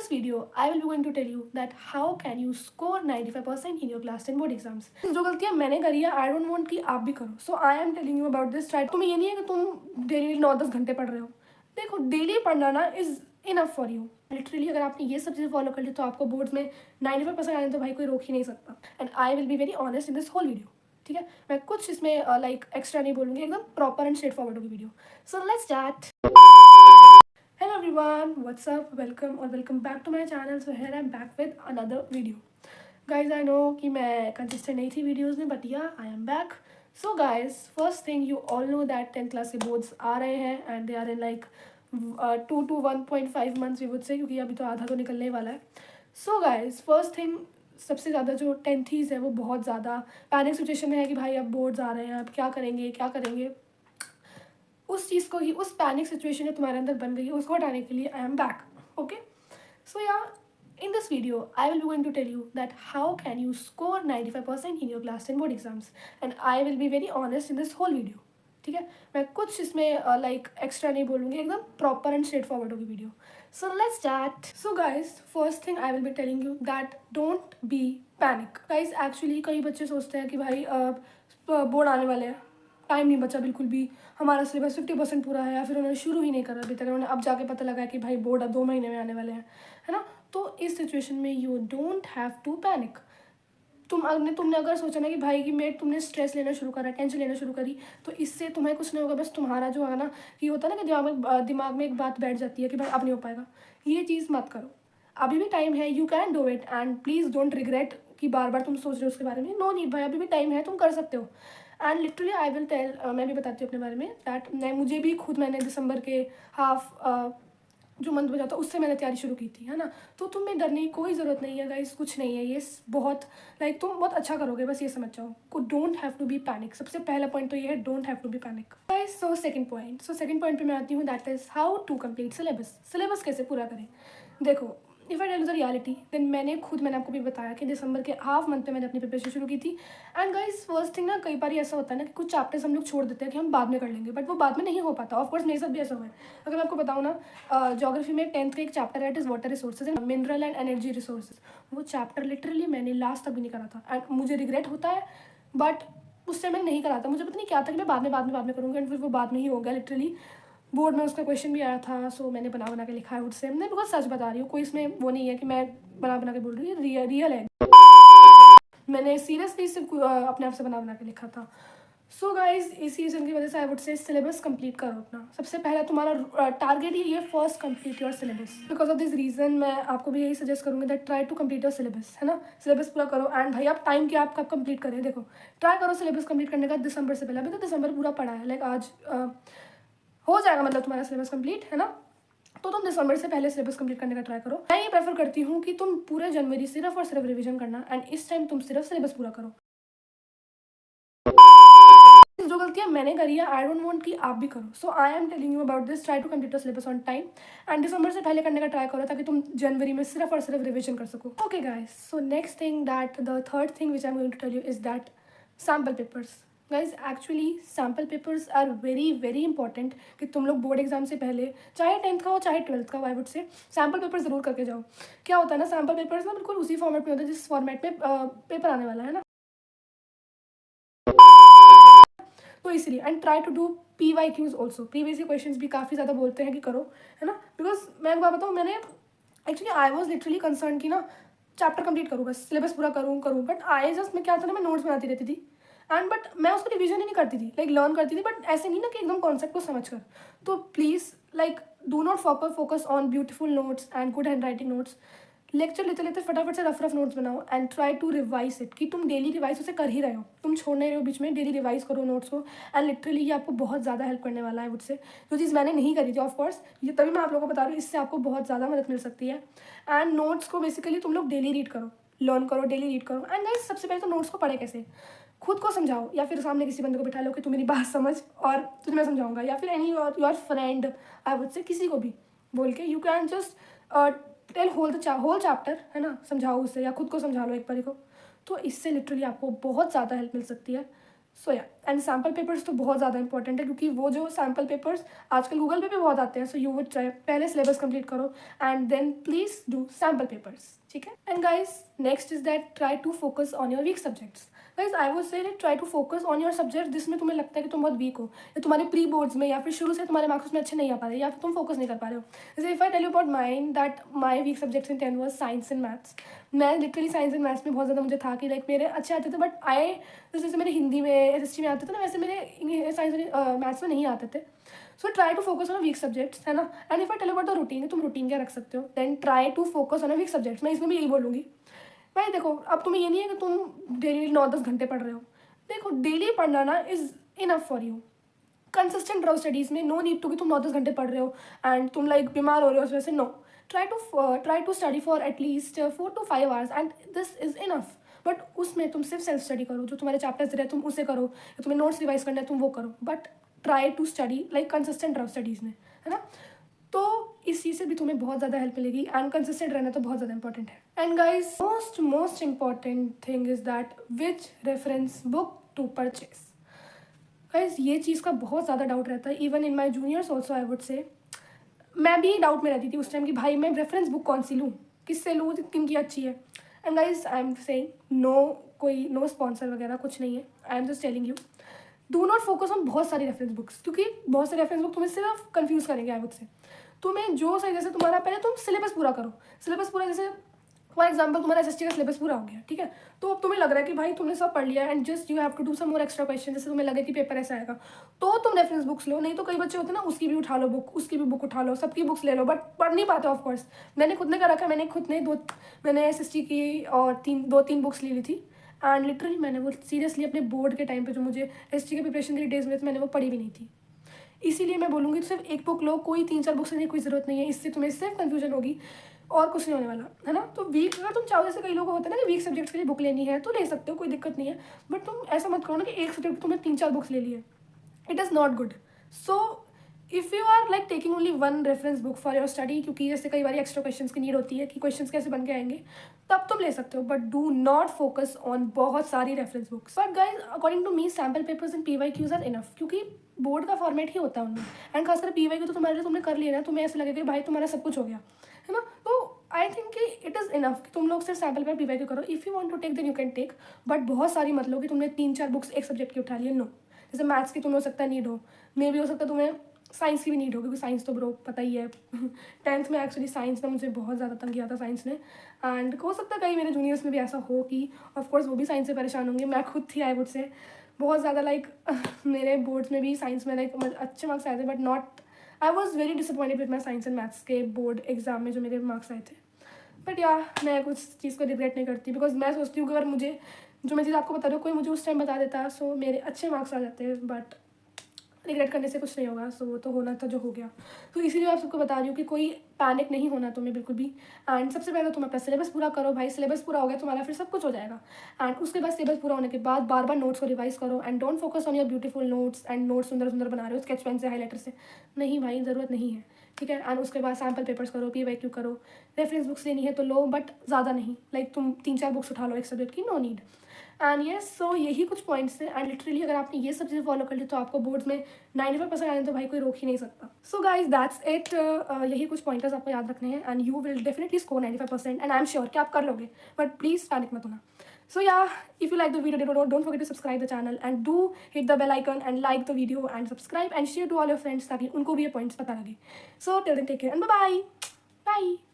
this video, I will be going to tell you that how can you score 95% in your class 10 board exams. जो गलतियाँ मैंने करी है, I don't want कि आप भी करो. So I am telling you about this. Try. तुम्हें ये नहीं है कि तुम डेली 9-10 घंटे पढ़ रहे हो. देखो डेली पढ़ना ना is enough for you. Literally अगर आपने ये सब चीज़ें फॉलो कर ली तो आपको बोर्ड्स में 95% आने तो भाई कोई रोक ही नहीं सकता. And I will be very honest in this whole video. ठीक है, मैं कुछ इसमें लाइक एक्स्ट्रा नहीं बोलूँगी, एकदम प्रॉपर एंड स्ट्रेट फॉरवर्ड होगी video. So let's start. Hello everyone, what's up? Welcome back to my channel. So here I'm back with another video. Guys, I know कि मैं consistent नहीं थी videos में, but yeah, I am back. So guys, first thing you all know that 10th class के boards आ रहे हैं and they are in like 2 to 1.5 months we would say, क्योंकि अभी तो आधा तो निकलने वाला है. So guys, first thing, सबसे ज़्यादा जो टेंथीज़ है वो बहुत ज़्यादा पैनिक सिचुएशन में है कि भाई अब बोर्ड्स आ रहे हैं, अब क्या करेंगे. उस चीज़ को ही, उस पैनिक सिचुएशन जो तुम्हारे अंदर बन गई है उसको हटाने के लिए I am back. Okay, so या in this video I will be going to tell you that how can you score 95% in your class 10 board exams. And I will be very honest in this whole video. ठीक है, मैं कुछ इसमें like extra नहीं बोलूँगी, एकदम proper and straight forward होगी video. So let's start. So guys, first thing I will be telling you that don't be panic. Guys actually कई बच्चे सोचते हैं कि भाई बोर्ड आने वाले हैं, टाइम नहीं बचा बिल्कुल भी, हमारा सिलेबस 50% पूरा है, या फिर उन्होंने शुरू ही नहीं करा अभी तक, उन्होंने अब जाके पता लगा कि भाई बोर्ड अब 2 महीने में आने वाले हैं, है ना. तो इस सिचुएशन में you don't have to panic. तुमने अगर सोचा ना कि भाई कि तुमने स्ट्रेस लेना शुरू करा, टेंशन लेना शुरू करी, तो इससे तुम्हें कुछ नहीं होगा. बस तुम्हारा जो है ना, कि होता है ना कि दिमाग में एक बात बैठ जाती है कि भाई अब नहीं हो पाएगा. ये चीज़ मत करो, अभी भी टाइम है, you can do it. And please don't regret कि बार बार तुम सोच रहे हो उसके बारे में. नो नीड भाई, अभी भी टाइम है, तुम कर सकते हो. And literally I will tell, मैं भी बताती हूँ अपने बारे में दैट मुझे भी मैंने दिसंबर के हाफ जो मंथ बचा था उससे मैंने तैयारी शुरू की थी, है ना. तो तुम्हें डरने की कोई ज़रूरत नहीं है गाइस, कुछ नहीं है. ये बहुत लाइक तुम बहुत अच्छा करोगे, बस ये समझ जाओ. को don't have to be panic. सबसे पहला पॉइंट तो ये है, don't have to be panic guys. So second point पे मैं आती हूँ, that is how to complete syllabus कैसे पूरा करें. देखो, if I tell you the reality, then मैंने आपको भी बताया कि दिसंबर के हाफ मंथ में मैंने अपनी प्रिपरेशन शुरू की थी. एंड गाइस फर्स्ट थिंग ना, कई बार ऐसा होता है ना कि कुछ चैप्टर्स हम लोग छोड़ देते हैं कि हम बाद में कर लेंगे, बट वो बाद में नहीं हो पाता. ऑफकोर्स मेरे साथ भी ऐसा हुआ है. अगर मैं आपको बताऊँ ना, ज्योग्राफी में 10th का एक चैप्टर है, it is water resources and mineral and energy resources. वो चैप्टर लिटरली मैंने लास्ट तक भी नहीं करा था एंड मुझे रिग्रेट होता है, बट उससे मैंने नहीं करा था. मुझे पता नहीं क्या था कि मैं बाद में करूँगी, एंड फिर वो बाद में ही हो गया. लिटरली बोर्ड में उसका क्वेश्चन भी आया था, सो मैंने बना के लिखा है उससे. मैं बिकॉज सच बता रही हूँ, कोई इसमें वो नहीं है कि मैं बना के बोल रही हूँ, रियल है. मैंने सीरियसली सिर्फ अपने आप से बना के लिखा था. सो गाइज, इसी रीज़न की वजह से I would say syllabus complete करो अपना. सबसे पहला तुम्हारा टारगेट ही ये, first complete your syllabus. Because of this reason मैं आपको भी यही सजेस्ट करूँगी that try to complete your syllabus, है ना. सिलेबस पूरा करो. एंड भाई आप टाइम क्या आप कब कंप्लीट करें, देखो ट्राई करो सिलेबस कंप्लीट करने का दिसंबर से पहले. अभी तो दिसंबर पूरा पड़ा है, लाइक आज हो जाएगा मतलब तुम्हारा सिलेबस कंप्लीट, है ना. तो तुम दिसंबर से पहले सिलेबस कंप्लीट करने का ट्राई करो. मैं ये प्रेफर करती हूँ कि तुम पूरे जनवरी सिर्फ और सिर्फ रिवीजन करना, एंड इस टाइम तुम सिर्फ सिलेबस पूरा करो. जो गलतियाँ मैंने करी है, आई डोंट वांट कि आप भी करो. So I am telling you about this. Try to complete your syllabus on time and दिसंबर से पहले करने का ट्राई करो, ताकि तुम जनवरी में सिर्फ और सिर्फ रिवीजन कर सको. Okay guys, so next thing, that the third thing which I am going to tell you is that sample papers. Guys actually sample papers are very very important. कि तुम लोग बोर्ड एग्जाम से पहले, चाहे 10th का हो चाहे 12th का हो, आई वुड से सैम्पल पेपर ज़रूर करके जाओ. क्या होता है ना, सैम्पल पेपर्स ना बिल्कुल उसी फॉर्मेट में होता है जिस फॉर्मेट में पेपर आने वाला है ना. तो इसलिए and try to do PYQs also. Previous question भी काफ़ी ज़्यादा बोलते हैं कि करो, है ना. बिकॉज मैं एक बात बताऊँ, मैंने actually I was literally concern कि ना चैप्टर कंप्लीट करूँ, बस सिलेबस पूरा करूँ, बट मैं क्या था ना, मैं नोट्स बनाती रहती थी. एंड बट मैं उसको रिवीजन ही नहीं करती थी, लाइक लर्न करती थी, बट ऐसे नहीं ना कि एकदम कॉन्सेप्ट को समझ कर. तो please like do not focus on beautiful notes and good hand writing notes. Lecture लेते फटाफट से रफ नोट्स बनाओ and try to revise it. कि तुम डेली रिवाइज उसे कर ही रहे हो, तुम छोड़ नहीं रहे हो बीच में. डेली रिवाइज करो नोट्स को, एंड लिटरली ये आपको बहुत ज़्यादा हेल्प करने वाला है मुझसे. जो चीज़ मैंने नहीं करी थी ऑफकोर्स, ये तभी मैं आप लोगों को बता रही हूँ, इससे आपको बहुत ज़्यादा मदद मिल सकती है. एंड नोट्स को बेसिकली तुम लोग डेली रीड करो, लर्न करो, डेली रीड करो. एंड गाइस सबसे पहले तो नोट्स को पढ़े कैसे, खुद को समझाओ, या फिर सामने किसी बंदे को बिठा लो कि तू मेरी बात समझ और तुझे मैं समझाऊंगा, या फिर any your friend, I would say किसी को भी बोल के you can just tell whole chapter, है ना. समझाओ उसे, या खुद को समझा लो एक बारी को. तो इससे लिटरली आपको बहुत ज़्यादा हेल्प मिल सकती है. सो या एंड सैम्पल पेपर्स तो बहुत ज़्यादा इंपॉर्टेंट है, क्योंकि वो जो सैम्पल पेपर्स आजकल गूगल पे भी बहुत आते हैं. सो यू वुड ट्राई, पहले सिलेबस कंप्लीट करो and then please do sample papers. ठीक है. And guys next is that try to focus on your weak subjects. Guys I would say try to focus on your subject जिसमें तुम्हें लगता है कि तुम बहुत वीक हो, या तुम्हारे प्री बोर्ड्स में या फिर शुरू से तुम्हारे मार्क्स में अच्छे नहीं आ पा रहे, या फिर तुम फोकस नहीं कर पा रहे हो. जैसे if I tell you about mine that my weak subjects in 10 was science and maths. मैं लिटरली साइंस एंड मैथ्स में बहुत ज़्यादा मुझे था कि लाइक मेरे अच्छे आते थे, बट जैसे मेरे हिंदी में एसएसटी में आते थे ना, वैसे मेरे साइंस मैथ्स में नहीं आते थे. So try to focus on weak subjects, है ना. And if I tell about the routine, तुम रूटीन क्या रख सकते हो, then try to focus on weak subjects. मैं इसमें भी यही बोलूँगी भाई. देखो, अब तुम्हें ये नहीं है कि तुम डेली 9-10 घंटे पढ़ रहे हो. देखो, डेली पढ़ना ना is enough for you. Consistent रहो स्टडीज़ में. नो नीड टू कि तुम 9-10 घंटे पढ़ रहे हो एंड तुम लाइक बीमार हो रहे हो उस वजह से. No, try to study for at least 4 to 5 hours and this is enough. But उसमें तुम सिर्फ सेल्फ स्टडी करो. जो तुम्हारे चैप्टर्स दे रहे हैं तुम उसे करो, या तुम्हें नोट्स रिवाइज करना है तुम वो करो. But try to study like consistent रहो स्टडीज़ में, है ना. तो इस चीज़ से भी तुम्हें बहुत ज़्यादा हेल्प मिलेगी. एंड कंसिस्टेंट रहना तो बहुत ज़्यादा इंपॉर्टेंट है. And guys most important thing is that which reference book to purchase. Guys ये चीज़ का बहुत ज़्यादा डाउट रहता है. Even in my juniors also I would say. मैं भी डाउट में रहती थी उस टाइम कि भाई मैं रेफरेंस बुक कौन सी लूँ, किससे लूँ, किन की अच्छी है. And guys I am saying no sponsor वगैरह कुछ नहीं है. I am just telling you, do not focus on बहुत सारी रेफरेंस बुक्स, क्योंकि बहुत सारे रेफरेंस बुक तुम्हें सिर्फ कंफ्यूज करेंगे. आई वुड से तुम्हें जो सही, जैसे तुम्हारा पहले तुम सिलेबस पूरा करो. सिलेबस पूरा, जैसे फॉर एग्जाम्पल तुम्हारा एसएसटी का सिलेबस पूरा हो गया, ठीक है. तो अब तुम्हें लग रहा है कि भाई तुमने सब पढ़ लिया and just you have to do some more extra question. जैसे तुम्हें लगे कि पेपर ऐसा आएगा तो तुम रेफरेंस बुक्स लो. नहीं तो कई बच्चे होते हैं ना, उसकी भी उठा लो बुक, उसकी भी बुक उठा लो, सबकी बुक्स ले लो, बट पढ़ नहीं पाते. ऑफकोर्स मैंने खुद ने कर रखा है. मैंने एसएसटी की और 2-3 बुक्स ले ली थी. एंड लिटरली मैंने वो सीरियसली अपने बोर्ड के टाइम पे जो मुझे एसएसटी के प्रिपरेशन के लिए डेज मिले थे, मैंने वो पढ़ी भी नहीं थी. इसीलिए मैं बोलूँगी सिर्फ एक बुक लो, कोई 3-4 बुक्स लेने की कोई ज़रूरत नहीं है. इससे तुम्हें सिर्फ कन्फ्यूजन होगी और कुछ नहीं होने वाला, है ना. तो वीक, अगर तुम चाहो, जैसे कई लोग होते हैं ना कि वीक सब्जेक्ट्स के लिए बुक लेनी है तो ले सकते हो, कोई दिक्कत नहीं है. बट तुम ऐसा मत करो ना कि एक सब्जेक्ट तुमने 3-4 बुक्स ले ली है. It is not good. So if you are like taking only one reference book for your study, क्योंकि जैसे कई बार एक्स्ट्रा क्वेश्चंस की नीड होती है कि क्वेश्चंस कैसे बन के आएंगे, तब तुम ले सकते हो. But do not focus on बहुत सारी reference books. But guys according to me sample papers and PYQs are enough, क्योंकि बोर्ड का फॉर्मेट ही होता है उनमें. एंड खासकर PYQ तो तुम्हारे लिए तुमने कर लिया ना, तुम्हें ऐसा लगेगा कि भाई तुम्हारा सब कुछ हो गया, है ना. तो आई थिंक कि इट इज़ इनफ कि तुम लोग सिर्फ सैम्पल पेपर PYQ करो. If you want to take then you can take, but बहुत सारी मत लो कि तुमने 3-4 बुक्स एक सब्जेक्ट की उठा ली. नो. जैसे मैथ्स की तुम्हें हो सकता है नीड हो, मे भी हो सकता है तुम्हें साइंस की भी नीड हो, क्योंकि साइंस तो ब्रो पता ही है. 10th में एक्चुअली साइंस ने मुझे बहुत ज़्यादा तंग किया था साइंस ने. एंड हो सकता है कहीं मेरे जूनियर्स में भी ऐसा हो कि ऑफकोर्स वो भी साइंस से परेशान होंगे. मैं खुद थी, आई वुड से बहुत ज़्यादा लाइक मेरे बोर्ड्स में भी साइंस में लाइक अच्छे मार्क्स आए थे, but not, I was very disappointed with my science and maths के बोर्ड एग्जाम में जो मेरे मार्क्स आए थे. बट या मैं कुछ चीज़ को रिग्रेट नहीं करती, बिकॉज मैं सोचती हूँ कि अगर मुझे जो मैं चीज़ आपको बता रही हूँ कोई मुझे उस टाइम बता देता सो मेरे अच्छे मार्क्स आ जाते. बट रिग्रेट करने से कुछ नहीं होगा. सो वो तो होना था जो हो गया. तो इसीलिए आप सबको बता रही हूँ कि कोई पैनिक नहीं होना तुम्हें बिल्कुल भी. एंड सबसे पहले तुम अपना सिलेबस पूरा करो भाई. सिलेबस पूरा हो गया तुम्हारा, फिर सब कुछ हो जाएगा. एंड उसके बाद सिलेबस पूरा होने के बाद बार बार नोट्स को रिवाइज करो. And don't focus on your beautiful notes and notes सुंदर सुंदर बना रहे हो स्केच पेन से, हाईलाइटर से. नहीं भाई, ज़रूरत नहीं है, ठीक है. एंड उसके बाद सैम्पल पेपर्स करो, PYQ करो. रेफरेंस बुक्स लेनी है तो लो, बट ज़्यादा नहीं. लाइक तुम 3-4 बुक्स उठा लो एक सब्जेक्ट की, नो नीड. एंड येस, सो यही कुछ पॉइंट्स हैं. एंड लिटरली अगर आपने ये सब चीज़ें फॉलो कर ली तो आपको बोर्ड्स में 95% आने तो भाई कोई रोक ही नहीं सकता. So guys that's it. यही कुछ पॉइंटर्स आपको याद रखने हैं and you will definitely score 95%. And I am sure कि आप कर लोगे, बट प्लीज़ पैनिक मत होना. So yeah, if you like the video, don't forget to subscribe the channel and do hit the bell icon and like the video and subscribe and share to all your friends ताकि उनको भी ये points पता लगे. So till then, take care and bye bye. Bye.